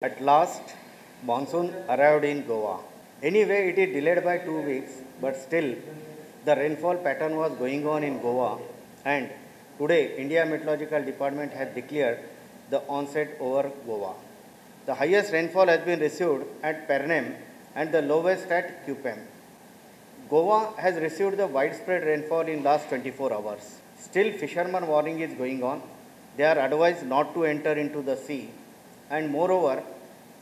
At last, monsoon arrived in Goa. Anyway, it is delayed by 2 weeks, but still, the rainfall pattern was going on in Goa, and today, India Meteorological Department has declared the onset over Goa. The highest rainfall has been received at Pernem and the lowest at Quepem. Goa has received the widespread rainfall in last 24 hours. Still, fisherman warning is going on. They are advised not to enter into the sea, and moreover,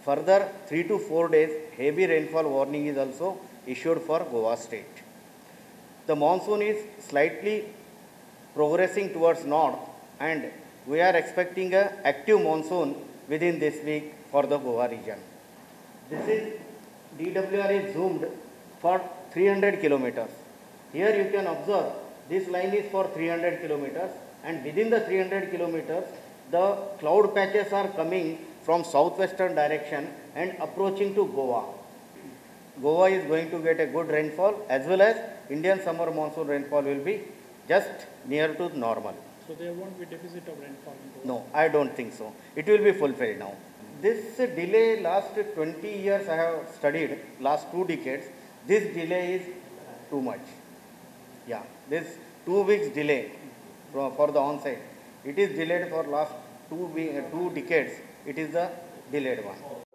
further 3 to 4 days heavy rainfall warning is also issued for Goa state. The monsoon is slightly progressing towards north, and we are expecting an active monsoon within this week for the Goa region. This is DWR is zoomed for 300 kilometers. Here you can observe this line is for 300 kilometers, and within the 300 kilometers the cloud patches are coming from southwestern direction and approaching to Goa. Goa is going to get a good rainfall, as well as Indian summer monsoon rainfall will be just near to normal. So there won't be deficit of rainfall in Goa? No, I don't think so. It will be fulfilled now. This delay last 20 years I have studied, last 2 decades, this delay is too much. Yeah, this 2 weeks delay for the onset. It is delayed for last 2 decades. It is the delayed one.